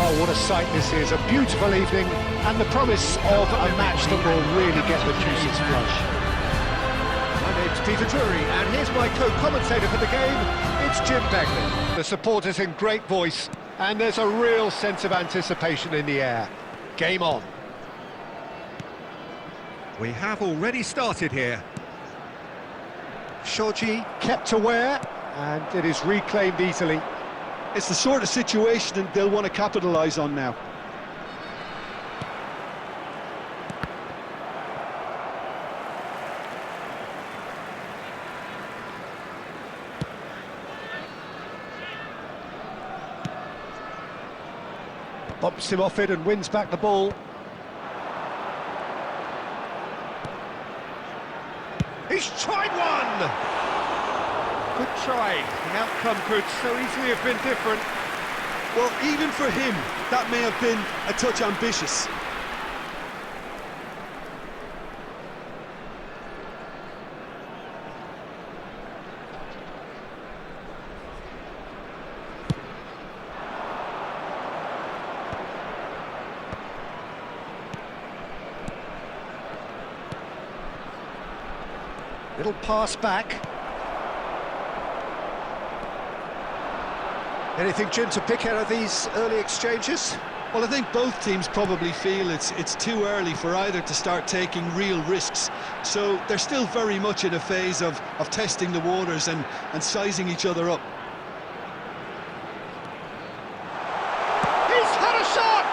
Oh, what a sight this is. A beautiful evening and the promise of a match that will really get the juices flowing. My name's Peter Drury, and here's my co-commentator for the game. It's Jim Begley. The supporters in great voice, and there's a real sense of anticipation in the air. Game on. We have already started here. Shoji kept aware, and it is reclaimed easily. It's the sort of situation they'll want to capitalise on now. Bumps him off it and wins back the ball. He's tried one! Good try. The outcome could so easily have been different. Well, even for him, that may have been a touch ambitious. Little pass back. Anything, Jim, to pick out of these early exchanges? Well, I think both teams probably feel it's too early for either to start taking real risks. So they're still very much in a phase of testing the waters and sizing each other up. He's had a shot!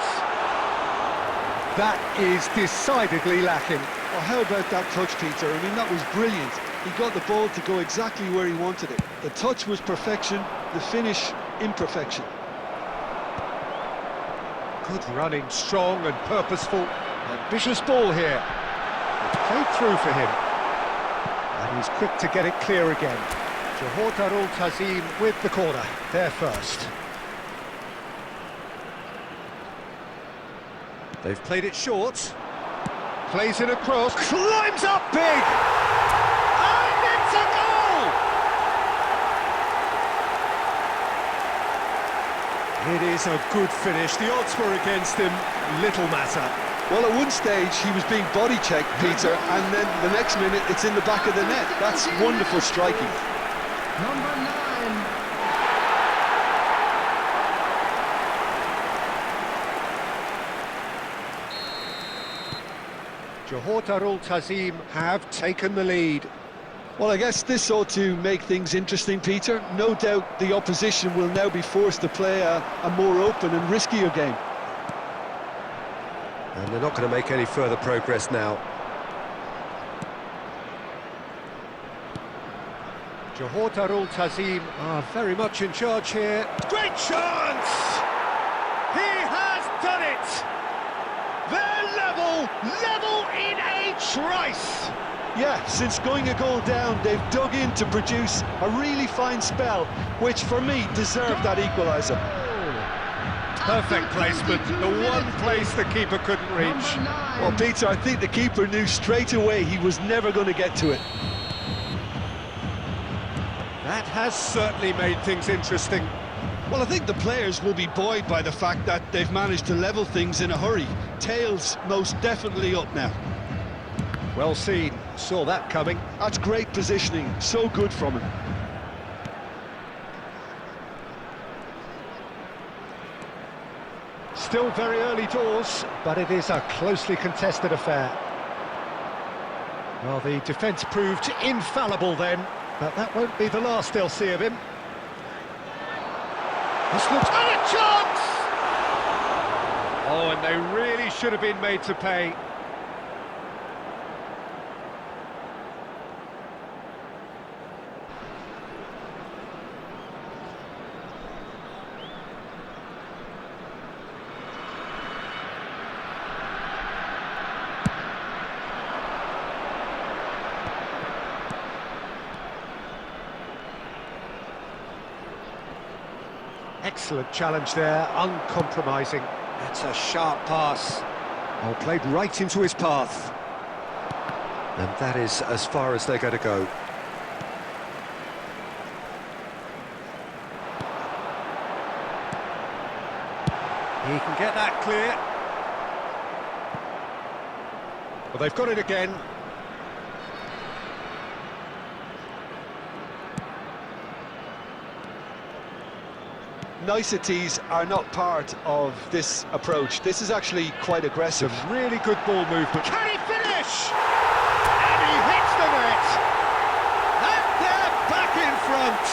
That is decidedly lacking. Well, how about that touch, Peter? I mean, that was brilliant. He got the ball to go exactly where he wanted it. The touch was perfection, the finish imperfection. Good running, strong and purposeful. Ambitious ball here. It's played through for him. And he's quick to get it clear again. Johor Darul Tazim with the corner. There first. They've played it short. Plays it across. Climbs up big! And it's a goal! It is a good finish. The odds were against him. Little matter. Well, at one stage he was being body checked, Peter, and then the next minute it's in the back of the net. That's wonderful striking. Number 9. Johor Darul Tazim have taken the lead. Well, I guess this ought to make things interesting, Peter. No doubt the opposition will now be forced to play a more open and riskier game. And they're not going to make any further progress now. Johor Darul Tazim are very much in charge here. Great chance! He has done it! They're level in a trice! Yeah, since going a goal down, they've dug in to produce a really fine spell, which for me deserved that equaliser. Perfect placement, the one place the keeper couldn't reach. Well, Peter, I think the keeper knew straight away he was never going to get to it. That has certainly made things interesting. Well, I think the players will be buoyed by the fact that they've managed to level things in a hurry. Tails most definitely up now. Well seen, saw that coming. That's great positioning, so good from him. Still very early doors, but it is a closely contested affair. Well, the defence proved infallible then, but that won't be the last they'll see of him. This looks... And a chance! Oh, and they really should have been made to pay. Excellent challenge there, uncompromising. That's a sharp pass. Oh, played right into his path. And that is as far as they're going to go. He can get that clear. Well, they've got it again. Niceties are not part of this approach. This is actually quite aggressive. Some really good ball movement. Can he finish? And he hits the net. And they're back in front.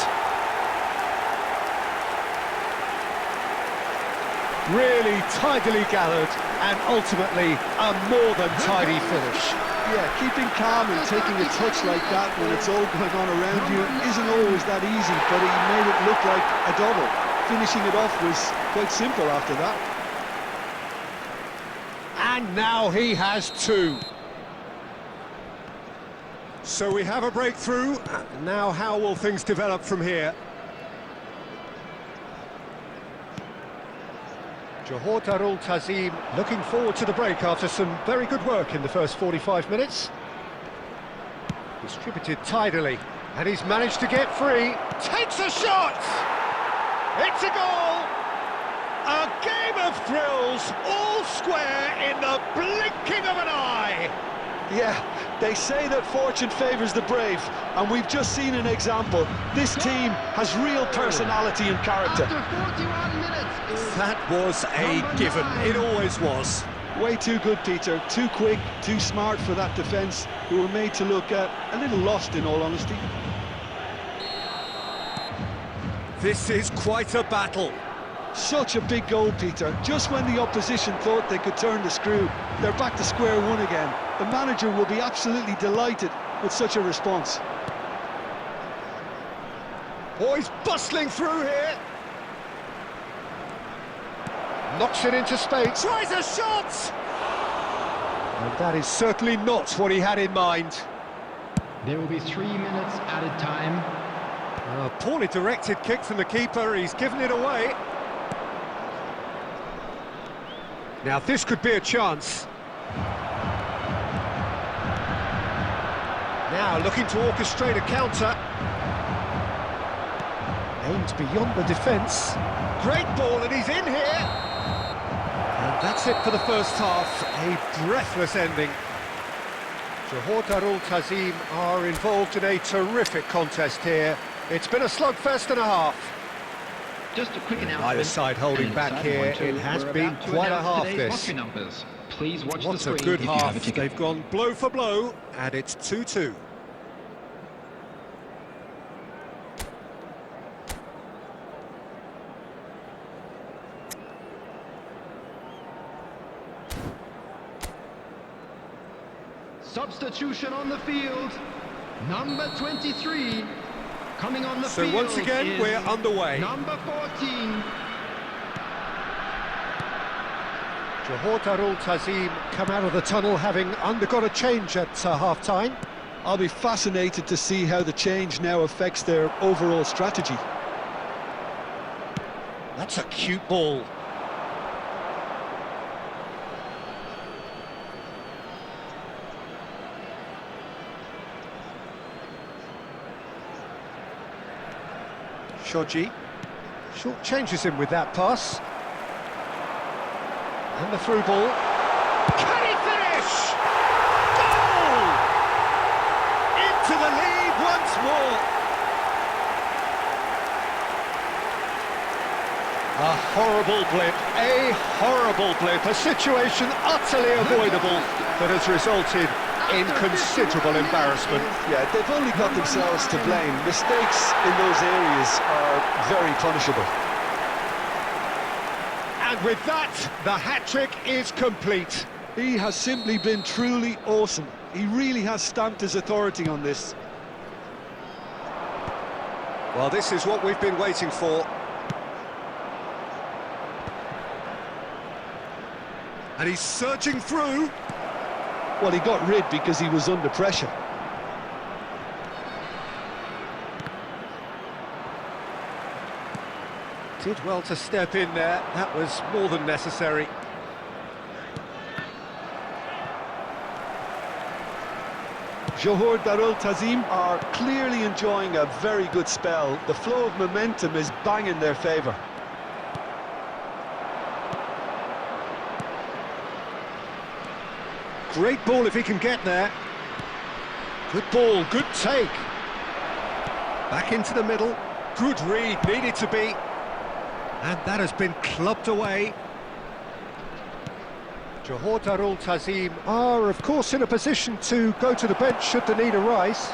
Really tidily gathered and ultimately a more than tidy finish. Yeah, keeping calm and taking a touch like that when it's all going on around you isn't always that easy, but he made it look like a double. Finishing it off was quite simple after that. And now he has two. So we have a breakthrough. Now how will things develop from here? Johor Darul Tazim looking forward to the break after some very good work in the first 45 minutes. Distributed tidily, and he's managed to get free. Takes a shot! It's a goal! A game of thrills, all square in the blinking of an eye! Yeah, they say that fortune favours the brave, and we've just seen an example. This team has real personality and character. After 41 minutes. That was a given, it always was. Way too good, Peter. Too quick, too smart for that defence, who were made to look a little lost, in all honesty. This is quite a battle. Such a big goal, Peter. Just when the opposition thought they could turn the screw, they're back to square one again. The manager will be absolutely delighted with such a response. Oh, he's bustling through here. Knocks it into space. Tries a shot! And that is certainly not what he had in mind. There will be 3 minutes added time. A poorly directed kick from the keeper. He's given it away. Now this could be a chance. Now looking to orchestrate a counter. Aimed beyond the defence. Great ball, and he's in here. And that's it for the first half. A breathless ending. Johor Darul Tazim are involved in a terrific contest here. It's been a slugfest and a half. Just a quick announcement. Either side holding back here. It has been quite a half, this. Numbers. Please watch What the screen a good if you have a half. ticket. They've gone blow for blow, and it's 2-2. Substitution on the field. Number 23. Coming on the field. So once again, is we're underway. Number 14. Johor Darul Tazim come out of the tunnel having undergone a change at half-time. I'll be fascinated to see how the change now affects their overall strategy. That's a cute ball. Shoji short changes him with that pass. And the through ball. Can he finish? Goal! Into the lead once more. A horrible blip, a situation utterly avoidable that has resulted in considerable embarrassment. Yeah, they've only got themselves to blame. Mistakes in those areas are very punishable. And with that, the hat-trick is complete. He has simply been truly awesome. He really has stamped his authority on this. Well, this is what we've been waiting for. And he's surging through. Well, he got rid because he was under pressure. Did well to step in there. That was more than necessary. Johor Darul Tazim are clearly enjoying a very good spell. The flow of momentum is bang in their favour. Great ball if he can get there. Good ball, good take. Back into the middle. Good read, needed to be. And that has been clubbed away. Johor Darul Tazim are, of course, in a position to go to the bench should the need arise.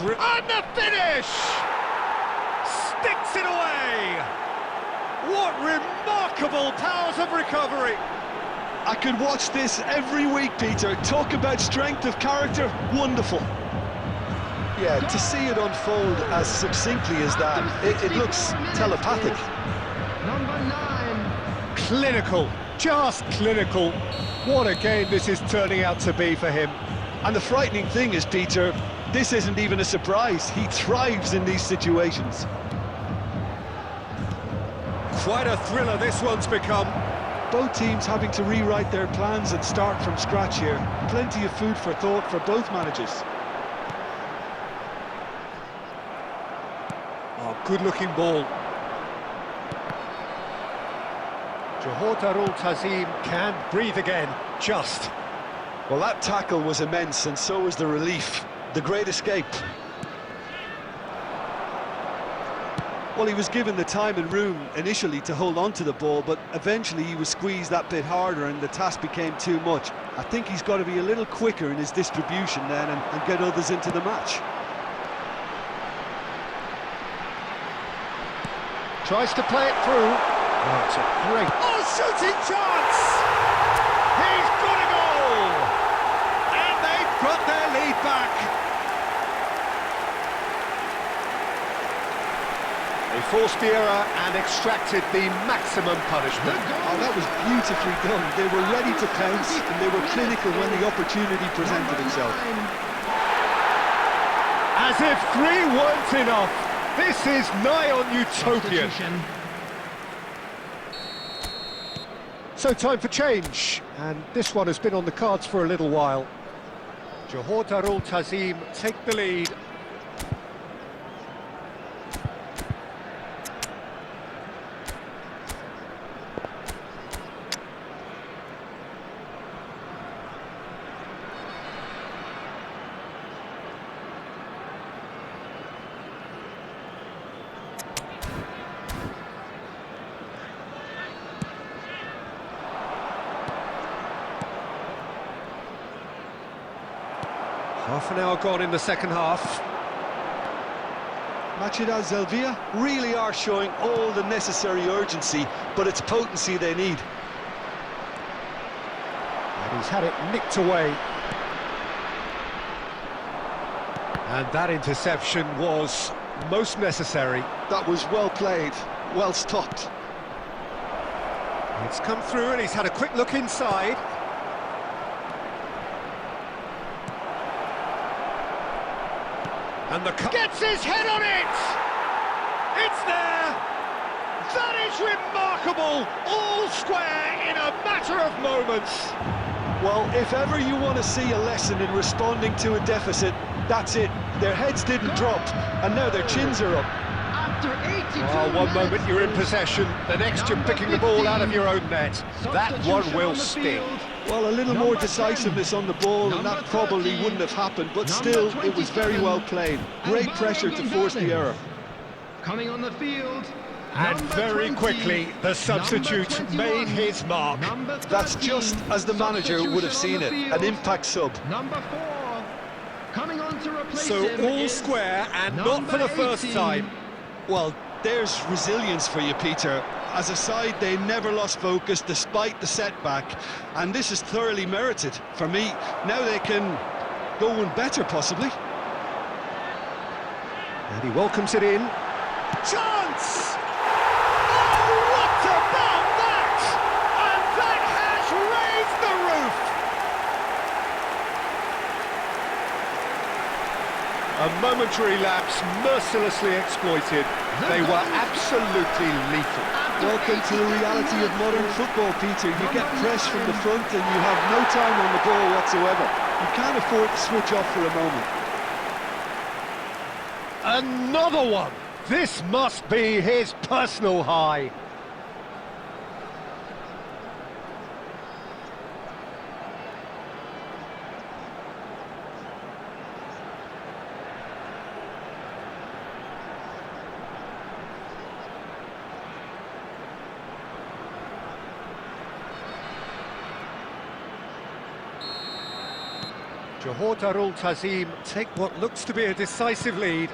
And the finish! Sticks it away! What remarkable powers of recovery! I could watch this every week, Peter. Talk about strength of character, wonderful. Yeah, to see it unfold as succinctly as that, it looks telepathic. Number 9. Clinical, just clinical. What a game this is turning out to be for him. And the frightening thing is, Peter, this isn't even a surprise. He thrives in these situations. Quite a thriller this one's become. Both teams having to rewrite their plans and start from scratch here. Plenty of food for thought for both managers. Oh, good-looking ball. Johor Darul Tazim can breathe again, just. Well, that tackle was immense, and so was the relief. The great escape. Well, he was given the time and room initially to hold on to the ball, but eventually he was squeezed that bit harder and the task became too much. I think he's got to be a little quicker in his distribution then and get others into the match. Tries to play it through. Oh, it's a great... Oh, shooting chance! He's got a goal! And they've got their lead back. They forced the error and extracted the maximum punishment. Oh, that was beautifully done. They were ready to pounce and they were clinical when the opportunity presented itself. As if 3 weren't enough. This is nigh on utopian. So time for change, and this one has been on the cards for a little while. Johor Darul Tazim take the lead. Half an hour gone in the second half. Machida, Zelvia really are showing all the necessary urgency, but it's potency they need. And he's had it nicked away. And that interception was most necessary. That was well played, well stopped. It's come through and he's had a quick look inside. And the gets his head on it! It's there! That is remarkable! All square in a matter of moments! Well, if ever you want to see a lesson in responding to a deficit, that's it. Their heads didn't drop, and now their chins are up. After 82 Oh, one moment you're in possession, the next you're picking the ball out of your own net. That one will sting. Well, a little more decisiveness on the ball, and that probably wouldn't have happened, but still, it was very well played. Great pressure to force the error. Coming on the field. And very 20, quickly, the substitute made his mark. 30, That's just as the manager would have seen it, an impact sub. Number 4, coming on to replace So him all is square and not for the first 18. time. Well, there's resilience for you, Peter. As a side, they never lost focus despite the setback, and this is thoroughly merited. For me, now they can go one better, possibly. And he welcomes it in. Chance! Oh, what about that? And that has raised the roof! A momentary lapse, mercilessly exploited. They were absolutely lethal. Welcome to the reality of modern football, Peter. You get press from the front and you have no time on the ball whatsoever. You can't afford to switch off for a moment. Another one! This must be his personal high. Johor Darul take what looks to be a decisive lead.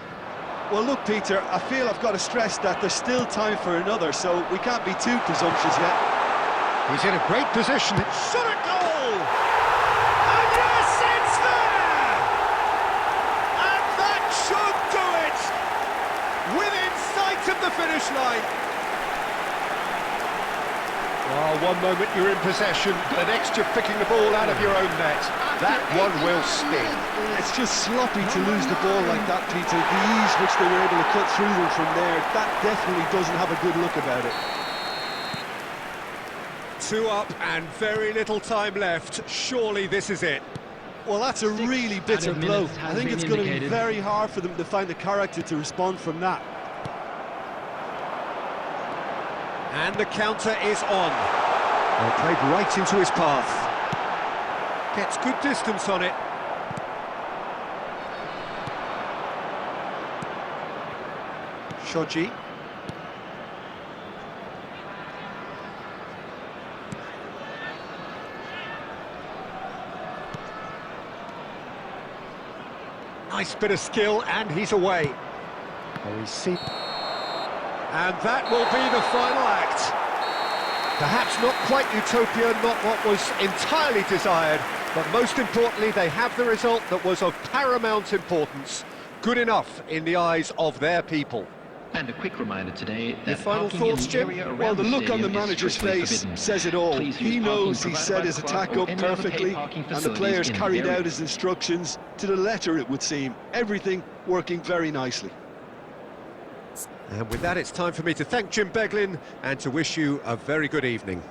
Well, look, Peter, I feel I've got to stress that there's still time for another, so we can't be too presumptuous yet. He's in a great position. Shot a goal! And yes, it's there! And that should do it! Within sight of the finish line. Oh, one moment you're in possession, the next you're picking the ball out of your own net. That one will sting. It's just sloppy to lose the ball like that, Peter. The ease which they were able to cut through them from there, that definitely doesn't have a good look about it. 2 up and very little time left. Surely this is it. Well, that's a really bitter blow. I think it's going to be very hard for them to find the character to respond from that. And the counter is on. Well, played right into his path. Gets good distance on it. Shoji. Nice bit of skill, and he's away. Oh, he's seen. And that will be the final act. Perhaps not quite utopia, not what was entirely desired, but most importantly, they have the result that was of paramount importance. Good enough in the eyes of their people. And a quick reminder today that your final parking thoughts, in the Jim? area around Well, the look on the stadium is manager's strictly face forbidden. says it all. Please He use knows parking he provided set by his the club attack or up any other paid perfectly, parking and the facilities players in the carried area. out his instructions to the letter, it would seem. Everything working very nicely. And with that, it's time for me to thank Jim Beglin and to wish you a very good evening.